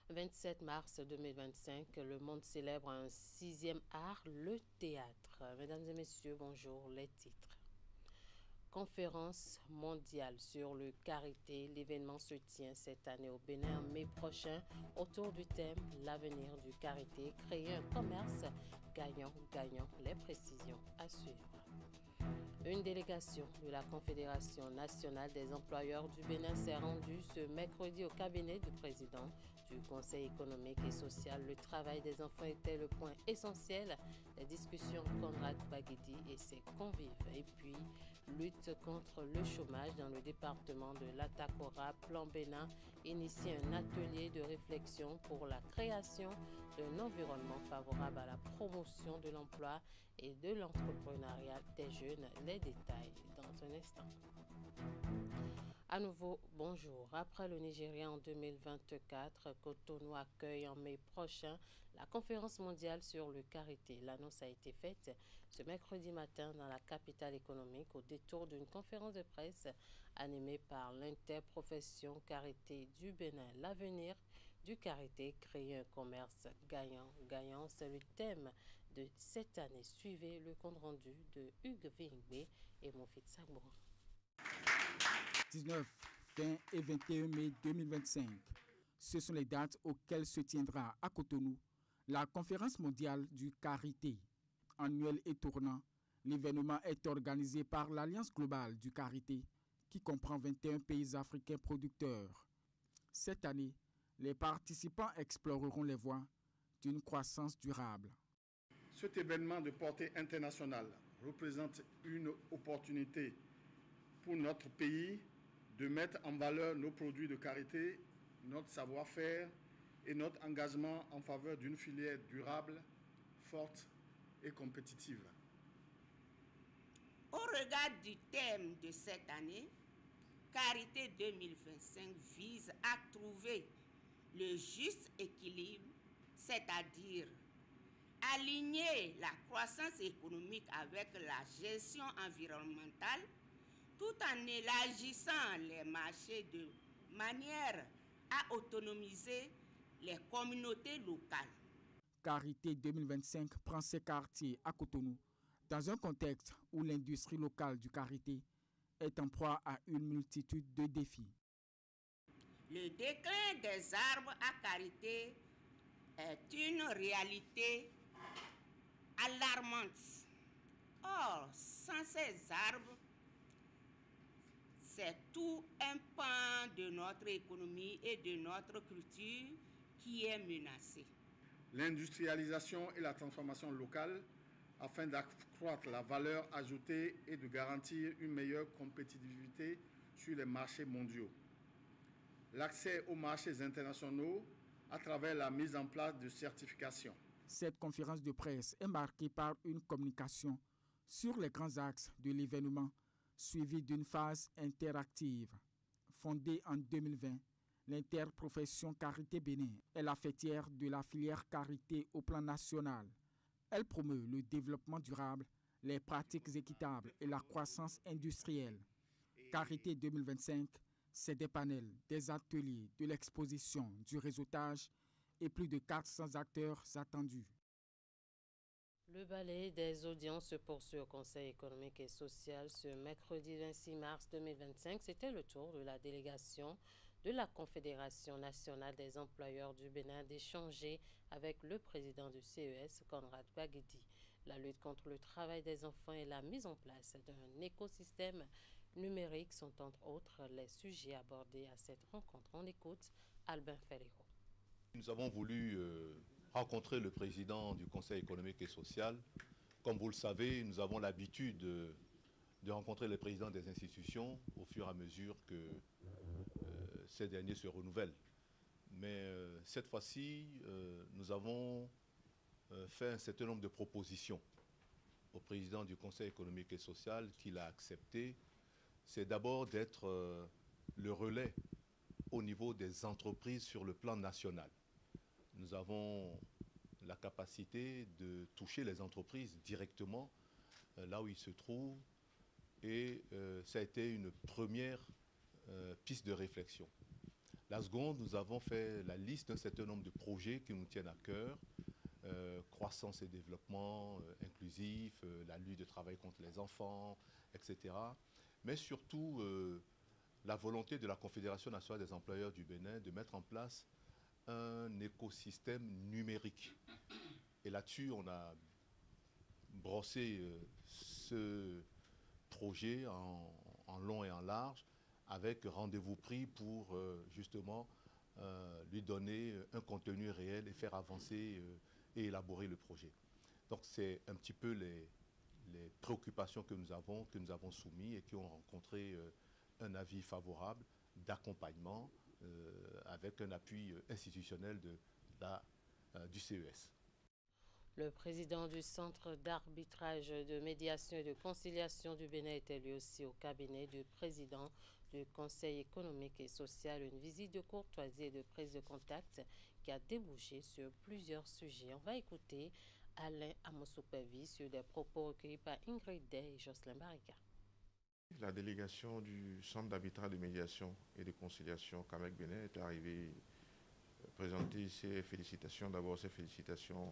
Le 27 mars 2025, le monde célèbre un 6e art, le théâtre. Mesdames et messieurs, bonjour, les titres. Conférence mondiale sur le karité. L'événement se tient cette année au Bénin en mai prochain autour du thème « L'avenir du karité, créer un commerce gagnant-gagnant ». Les précisions à suivre. Une délégation de la Confédération nationale des employeurs du Bénin s'est rendue ce mercredi au cabinet du président du Conseil économique et social. Le travail des enfants était le point essentiel des discussions. Conrad Baguidi et ses convives. Et puis, lutte contre le chômage dans le département de l'Atakora. Plan Bénin initie un atelier de réflexion pour la création d'un environnement favorable à la promotion de l'emploi et de l'entrepreneuriat des jeunes. Les détails dans un instant. À nouveau, bonjour. Après le Nigeria en 2024, Cotonou accueille en mai prochain la conférence mondiale sur le karité. L'annonce a été faite ce mercredi matin dans la capitale économique au détour d'une conférence de presse animée par l'interprofession karité du Bénin. L'avenir du karité, créer un commerce gagnant-gagnant, c'est le thème de cette année. Suivez le compte rendu de Hugues Vingbe et Mofit Sagbour. 19, 20 et 21 mai 2025. Ce sont les dates auxquelles se tiendra à Cotonou la conférence mondiale du karité. Annuel et tournant, l'événement est organisé par l'Alliance globale du karité qui comprend 21 pays africains producteurs. Cette année, les participants exploreront les voies d'une croissance durable. Cet événement de portée internationale représente une opportunité pour notre pays de mettre en valeur nos produits de karité, notre savoir-faire et notre engagement en faveur d'une filière durable, forte et compétitive. Au regard du thème de cette année, Karité 2025 vise à trouver le juste équilibre, c'est-à-dire aligner la croissance économique avec la gestion environnementale, tout en élargissant les marchés de manière à autonomiser les communautés locales. Karité 2025 prend ses quartiers à Cotonou dans un contexte où l'industrie locale du karité est en proie à une multitude de défis. Le déclin des arbres à karité est une réalité alarmante. Or, sans ces arbres, c'est tout un pan de notre économie et de notre culture qui est menacé. L'industrialisation et la transformation locale afin d'accroître la valeur ajoutée et de garantir une meilleure compétitivité sur les marchés mondiaux. L'accès aux marchés internationaux à travers la mise en place de certifications. Cette conférence de presse est marquée par une communication sur les grands axes de l'événement, suivie d'une phase interactive. Fondée en 2020, l'interprofession Karité Bénin est la fêtière de la filière karité au plan national. Elle promeut le développement durable, les pratiques équitables et la croissance industrielle. Karité 2025, c'est des panels, des ateliers, de l'exposition, du réseautage et plus de 400 acteurs attendus. Le ballet des audiences se poursuit au Conseil économique et social ce mercredi 26 mars 2025. C'était le tour de la délégation de la Confédération nationale des employeurs du Bénin d'échanger avec le président du CES, Conrad Baguidi. La lutte contre le travail des enfants et la mise en place d'un écosystème numérique sont entre autres les sujets abordés à cette rencontre. On écoute Albin Ferrero. Nous avons voulu rencontrer le président du Conseil économique et social. Comme vous le savez, nous avons l'habitude de rencontrer les présidents des institutions au fur et à mesure que ces derniers se renouvellent. Mais cette fois-ci, nous avons fait un certain nombre de propositions au président du Conseil économique et social qui l'a accepté. C'est d'abord d'être le relais au niveau des entreprises sur le plan national. Nous avons la capacité de toucher les entreprises directement là où ils se trouvent et ça a été une première piste de réflexion. La seconde, nous avons fait la liste d'un certain nombre de projets qui nous tiennent à cœur, croissance et développement inclusif, la lutte de travail contre les enfants, etc. Mais surtout, la volonté de la Confédération nationale des employeurs du Bénin de mettre en place un écosystème numérique. Et là-dessus, on a brossé ce projet en long et en large, avec rendez-vous pris pour justement lui donner un contenu réel et faire avancer et élaborer le projet. Donc c'est un petit peu les préoccupations que nous avons soumises et qui ont rencontré un avis favorable d'accompagnement avec un appui institutionnel du CES. Le président du Centre d'arbitrage, de médiation et de conciliation du Bénin était lui aussi au cabinet du président du Conseil économique et social, une visite de courtoisie et de prise de contact qui a débouché sur plusieurs sujets. On va écouter Alain Amosoupevi sur des propos recueillis par Ingrid Day et Jocelyn Barika. La délégation du Centre d'arbitrage de médiation et de conciliation CAMEC Bénin est arrivée présenter ses félicitations, d'abord ses félicitations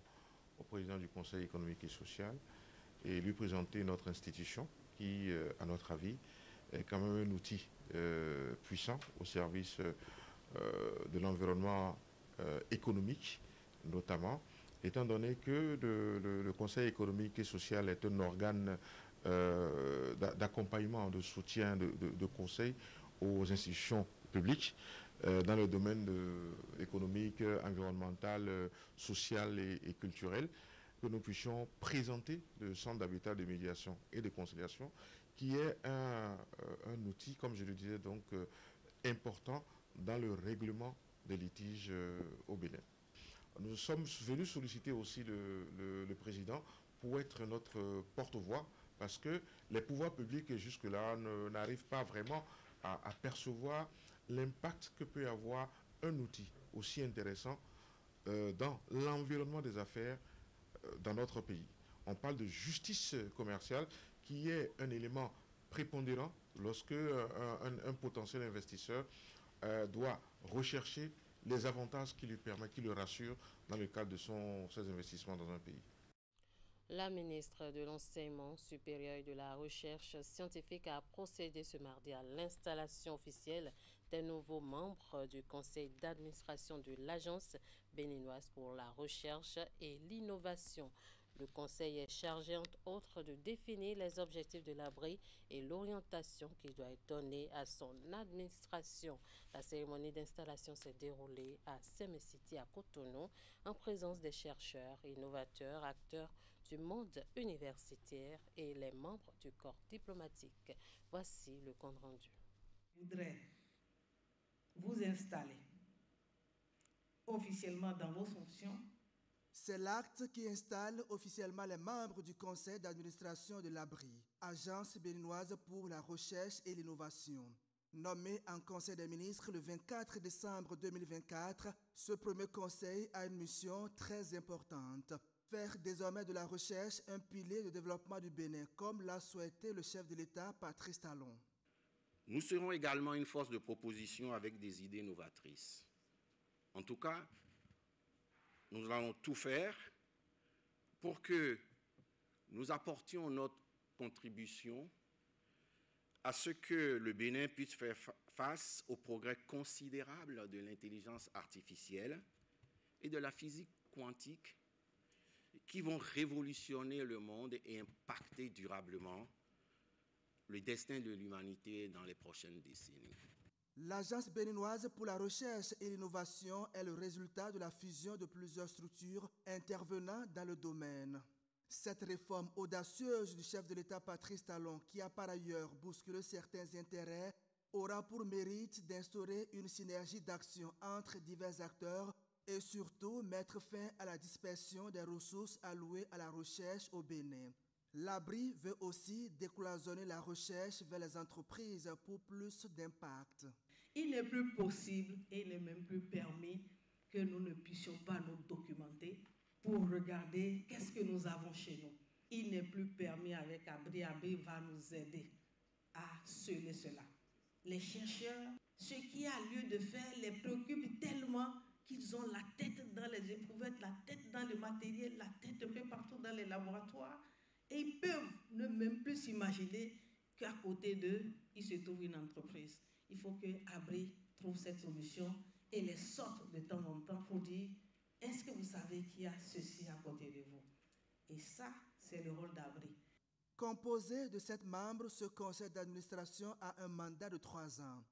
au président du Conseil économique et social et lui présenter notre institution qui, à notre avis, est quand même un outil puissant au service de l'environnement économique, notamment, étant donné que le Conseil économique et social est un organe d'accompagnement, de soutien, de conseil aux institutions publiques dans le domaine économique, environnemental, social et culturel, que nous puissions présenter le Centre d'arbitrage de médiation et de conciliation, qui est un outil, comme je le disais, donc important dans le règlement des litiges au Bénin. Nous sommes venus solliciter aussi le président pour être notre porte-voix, parce que les pouvoirs publics jusque-là n'arrivent pas vraiment à percevoir l'impact que peut avoir un outil aussi intéressant dans l'environnement des affaires dans notre pays. On parle de justice commerciale qui est un élément prépondérant lorsque un potentiel investisseur doit rechercher les avantages qui lui permettent, qui le rassurent dans le cadre de ses investissements dans un pays. La ministre de l'Enseignement supérieur et de la Recherche scientifique a procédé ce mardi à l'installation officielle des nouveaux membres du conseil d'administration de l'Agence béninoise pour la recherche et l'innovation. Le conseil est chargé, entre autres, de définir les objectifs de l'abri et l'orientation qui doit être donnée à son administration. La cérémonie d'installation s'est déroulée à Semesiti à Cotonou en présence des chercheurs, innovateurs, acteurs du monde universitaire et les membres du corps diplomatique. Voici le compte rendu. Je voudrais vous installer officiellement dans vos fonctions. C'est l'acte qui installe officiellement les membres du conseil d'administration de l'ABRI, Agence béninoise pour la recherche et l'innovation. Nommé en Conseil des ministres le 24 décembre 2024, ce premier conseil a une mission très importante. Faire désormais de la recherche un pilier de développement du Bénin, comme l'a souhaité le chef de l'État, Patrice Talon. Nous serons également une force de proposition avec des idées novatrices. En tout cas, nous allons tout faire pour que nous apportions notre contribution à ce que le Bénin puisse faire face aux progrès considérables de l'intelligence artificielle et de la physique quantique qui vont révolutionner le monde et impacter durablement le destin de l'humanité dans les prochaines décennies. L'Agence béninoise pour la recherche et l'innovation est le résultat de la fusion de plusieurs structures intervenant dans le domaine. Cette réforme audacieuse du chef de l'État Patrice Talon, qui a par ailleurs bousculé certains intérêts, aura pour mérite d'instaurer une synergie d'action entre divers acteurs et surtout mettre fin à la dispersion des ressources allouées à la recherche au Bénin. L'ABRI veut aussi décloisonner la recherche vers les entreprises pour plus d'impact. Il n'est plus possible et il n'est même plus permis que nous ne puissions pas nous documenter pour regarder qu'est-ce que nous avons chez nous. Il n'est plus permis avec ABRI. ABRI va nous aider à sceller cela. Les chercheurs, ce qui a lieu de faire les préoccupe tellement qu'ils ont la tête dans les éprouvettes, la tête dans le matériel, la tête un peu partout dans les laboratoires. Et ils peuvent ne même plus s'imaginer qu'à côté d'eux, il se trouve une entreprise. Il faut que ABRI trouve cette solution et les sorte de temps en temps pour dire « Est-ce que vous savez qu'il y a ceci à côté de vous ?» Et ça, c'est le rôle d'ABRI. Composé de 7 membres, ce conseil d'administration a un mandat de 3 ans.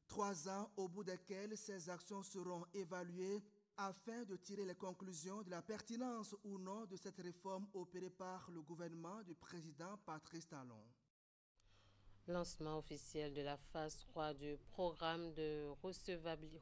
3 ans au bout desquels ces actions seront évaluées afin de tirer les conclusions de la pertinence ou non de cette réforme opérée par le gouvernement du président Patrice Talon. Lancement officiel de la phase 3 du programme de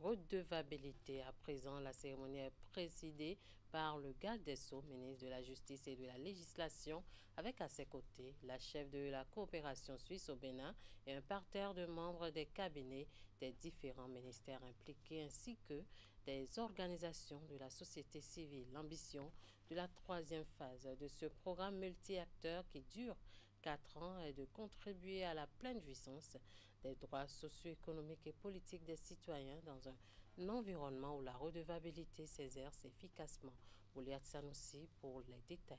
redevabilité. À présent, la cérémonie est présidée par le garde des Sceaux, ministre de la Justice et de la Législation, avec à ses côtés la chef de la coopération suisse au Bénin et un parterre de membres des cabinets des différents ministères impliqués ainsi que des organisations de la société civile. L'ambition de la 3e phase de ce programme multi-acteurs qui dure 4 ans est de contribuer à la pleine jouissance des droits socio-économiques et politiques des citoyens dans un environnement où la redevabilité s'exerce efficacement. Ouliat Sanoussi pour les détails.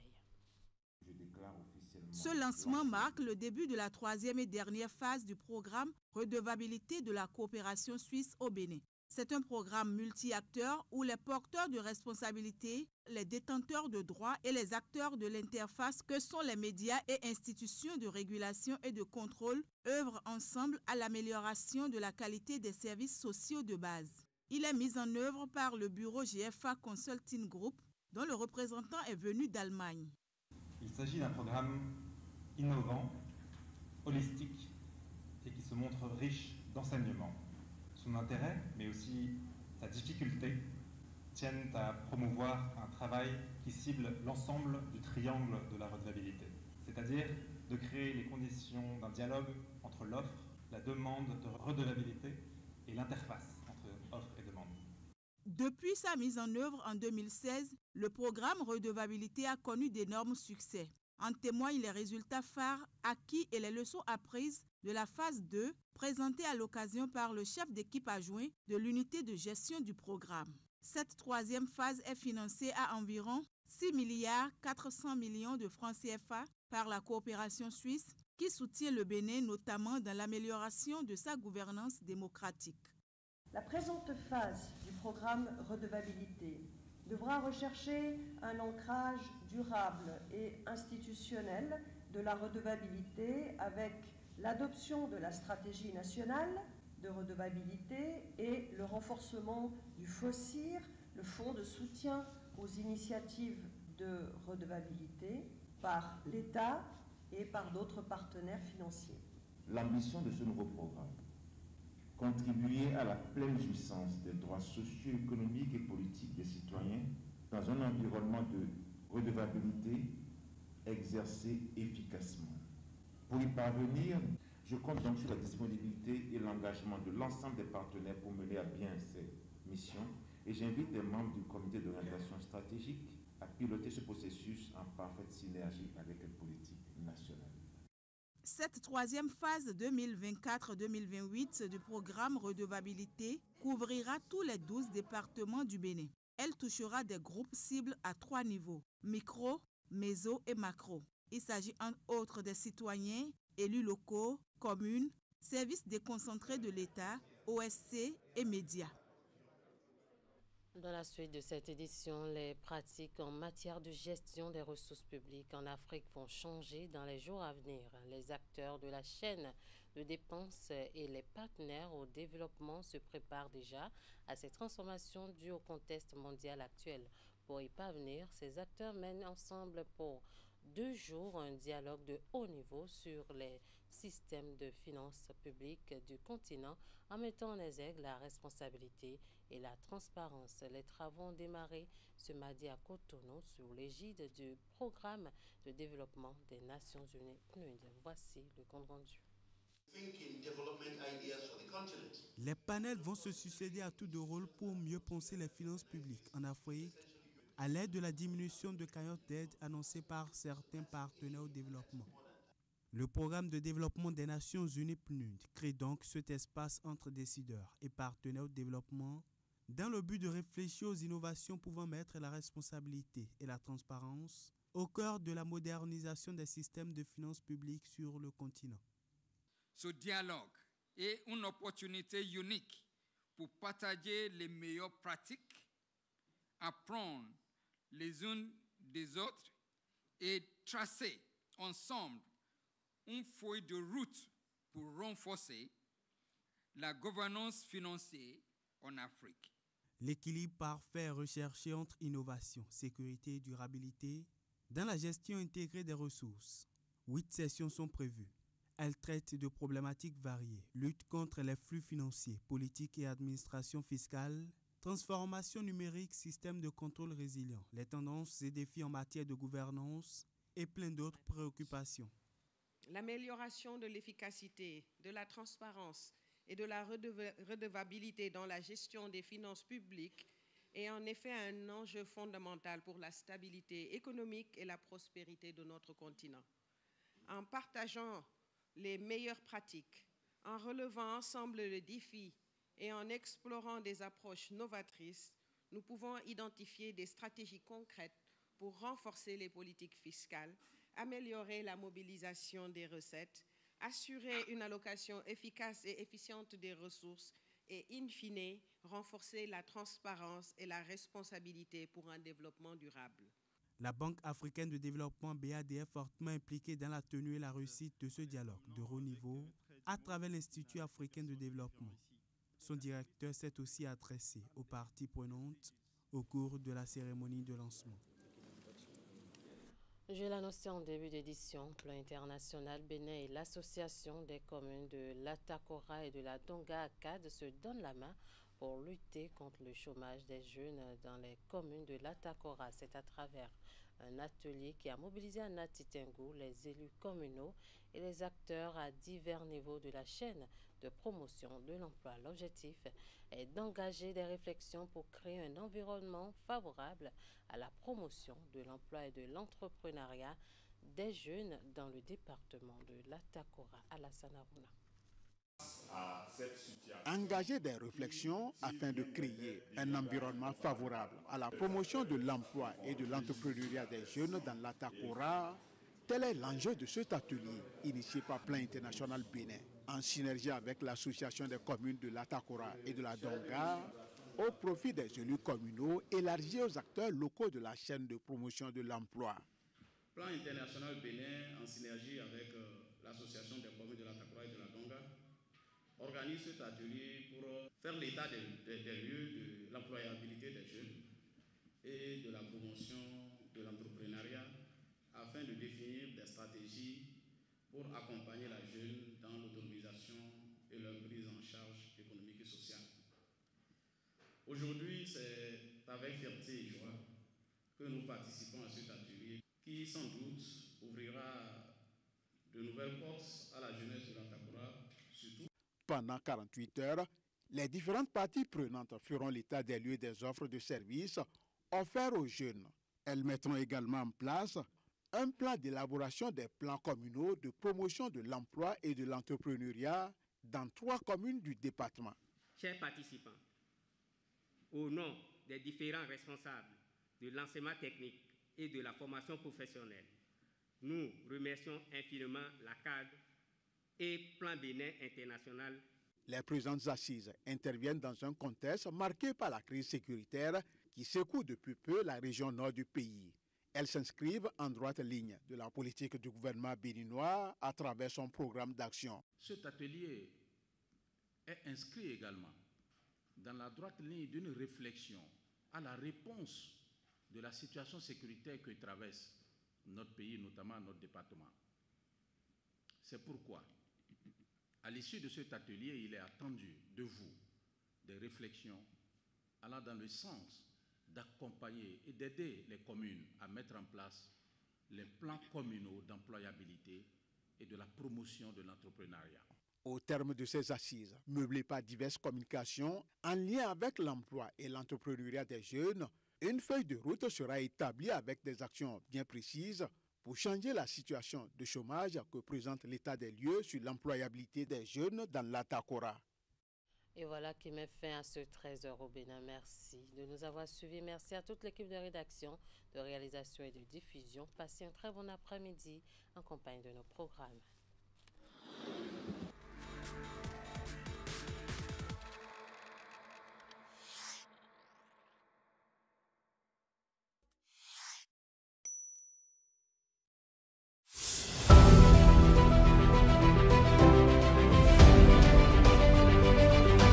Ce lancement marque le début de la 3e et dernière phase du programme Redevabilité de la coopération suisse au Bénin. C'est un programme multi-acteurs où les porteurs de responsabilités, les détenteurs de droits et les acteurs de l'interface que sont les médias et institutions de régulation et de contrôle œuvrent ensemble à l'amélioration de la qualité des services sociaux de base. Il est mis en œuvre par le bureau GFA Consulting Group, dont le représentant est venu d'Allemagne. Il s'agit d'un programme innovant, holistique et qui se montre riche d'enseignements. Son intérêt, mais aussi sa difficulté, tiennent à promouvoir un travail qui cible l'ensemble du triangle de la redevabilité, c'est-à-dire de créer les conditions d'un dialogue entre l'offre, la demande de redevabilité et l'interface entre offre et demande. Depuis sa mise en œuvre en 2016, le programme Redevabilité a connu d'énormes succès. En témoignent les résultats phares acquis et les leçons apprises de la phase 2, présentée à l'occasion par le chef d'équipe adjoint de l'unité de gestion du programme. Cette 3e phase est financée à environ 6 milliards 400 millions de francs CFA par la coopération suisse qui soutient le Bénin notamment dans l'amélioration de sa gouvernance démocratique. La présente phase du programme Redevabilité devra rechercher un ancrage durable et institutionnel de la redevabilité avec l'adoption de la stratégie nationale de redevabilité et le renforcement du FOSIR, le Fonds de soutien aux initiatives de redevabilité, par l'État et par d'autres partenaires financiers. L'ambition de ce nouveau programme, contribuer à la pleine jouissance des droits socio-économiques et politiques des citoyens dans un environnement de redevabilité exercé efficacement. Pour y parvenir, je compte donc sur la disponibilité et l'engagement de l'ensemble des partenaires pour mener à bien ces missions et j'invite les membres du comité d'orientation stratégique à piloter ce processus en parfaite synergie avec les politiques nationales. Cette 3e phase 2024-2028 du programme Redevabilité couvrira tous les 12 départements du Bénin. Elle touchera des groupes cibles à 3 niveaux, micro, méso et macro. Il s'agit entre autres des citoyens, élus locaux, communes, services déconcentrés de l'État, OSC et médias. Dans la suite de cette édition, les pratiques en matière de gestion des ressources publiques en Afrique vont changer dans les jours à venir. Les acteurs de la chaîne de dépenses et les partenaires au développement se préparent déjà à ces transformations dues au contexte mondial actuel. Pour y parvenir, ces acteurs mènent ensemble pour 2 jours un dialogue de haut niveau sur les systèmes de finances publiques du continent en mettant en exergue la responsabilité et la transparence. Les travaux ont démarré ce mardi à Cotonou sous l'égide du Programme de développement des Nations Unies. Voici le compte rendu. Les panels vont se succéder à tour de rôle pour mieux penser les finances publiques en Afrique à l'aide de la diminution de cagnottes d'aide annoncée par certains partenaires au développement. Le Programme de développement des Nations Unies PNUD crée donc cet espace entre décideurs et partenaires au développement dans le but de réfléchir aux innovations pouvant mettre la responsabilité et la transparence au cœur de la modernisation des systèmes de finances publiques sur le continent. Ce dialogue est une opportunité unique pour partager les meilleures pratiques, apprendre les unes des autres et tracer ensemble une feuille de route pour renforcer la gouvernance financière en Afrique. L'équilibre parfait est recherché entre innovation, sécurité et durabilité dans la gestion intégrée des ressources. 8 sessions sont prévues. Elles traitent de problématiques variées, lutte contre les flux financiers, politique et administration fiscale, transformation numérique, système de contrôle résilient, les tendances et défis en matière de gouvernance et plein d'autres préoccupations. L'amélioration de l'efficacité, de la transparence et de la redevabilité dans la gestion des finances publiques est en effet un enjeu fondamental pour la stabilité économique et la prospérité de notre continent. En partageant les meilleures pratiques, en relevant ensemble les défis et en explorant des approches novatrices, nous pouvons identifier des stratégies concrètes pour renforcer les politiques fiscales, améliorer la mobilisation des recettes, assurer une allocation efficace et efficiente des ressources et, in fine, renforcer la transparence et la responsabilité pour un développement durable. La Banque africaine de développement BAD est fortement impliquée dans la tenue et la réussite de ce dialogue de haut niveau à travers l'Institut africain de développement. Son directeur s'est aussi adressé aux parties prenantes au cours de la cérémonie de lancement. Je l'annonçais en début d'édition, Plan international Bénin et l'Association des communes de l'Atakora et de la Donga-Acad se donnent la main pour lutter contre le chômage des jeunes dans les communes de l'Atakora. C'est à travers un atelier qui a mobilisé à Natitingou les élus communaux et les acteurs à divers niveaux de la chaîne de promotion de l'emploi. L'objectif est d'engager des réflexions pour créer un environnement favorable à la promotion de l'emploi et de l'entrepreneuriat des jeunes dans le département de l'Atakora. Alassane Aruna. Engager des réflexions afin de créer un environnement favorable à la promotion de l'emploi et de l'entrepreneuriat des jeunes dans l'Atakora, tel est l'enjeu de cet atelier initié par Plan international Bénin, en synergie avec l'Association des communes de l'Atakora et de la Donga, au profit des élus communaux élargis aux acteurs locaux de la chaîne de promotion de l'emploi. Plan international Bénin, en synergie avec l'Association des communes de l'Atakora et de la Donga, organise cet atelier pour faire l'état des lieux de l'employabilité des jeunes et de la promotion de l'entrepreneuriat afin de définir des stratégies pour accompagner la jeune dans l'autonomisation et leur prise en charge économique et sociale. Aujourd'hui, c'est avec fierté et joie que nous participons à cet atelier qui, sans doute, ouvrira de nouvelles portes à la jeunesse de l'Atakora, surtout. Pendant 48 heures, les différentes parties prenantes feront l'état des lieux des offres de services offerts aux jeunes. Elles mettront également en place un plan d'élaboration des plans communaux de promotion de l'emploi et de l'entrepreneuriat dans 3 communes du département. Chers participants, au nom des différents responsables de l'enseignement technique et de la formation professionnelle, nous remercions infiniment la CAD et Plan Bénin International. Les présentes assises interviennent dans un contexte marqué par la crise sécuritaire qui secoue depuis peu la région nord du pays. Elles s'inscrivent en droite ligne de la politique du gouvernement béninois à travers son programme d'action. Cet atelier est inscrit également dans la droite ligne d'une réflexion à la réponse de la situation sécuritaire que traverse notre pays, notamment notre département. C'est pourquoi, à l'issue de cet atelier, il est attendu de vous des réflexions allant dans le sens d'accompagner et d'aider les communes à mettre en place les plans communaux d'employabilité et de la promotion de l'entrepreneuriat. Au terme de ces assises, meublées par diverses communications en lien avec l'emploi et l'entrepreneuriat des jeunes, une feuille de route sera établie avec des actions bien précises pour changer la situation de chômage que présente l'état des lieux sur l'employabilité des jeunes dans l'Atakora. Et voilà qui met fin à ce 13h au Bénin. Merci de nous avoir suivis. Merci à toute l'équipe de rédaction, de réalisation et de diffusion. Passez un très bon après-midi en compagnie de nos programmes.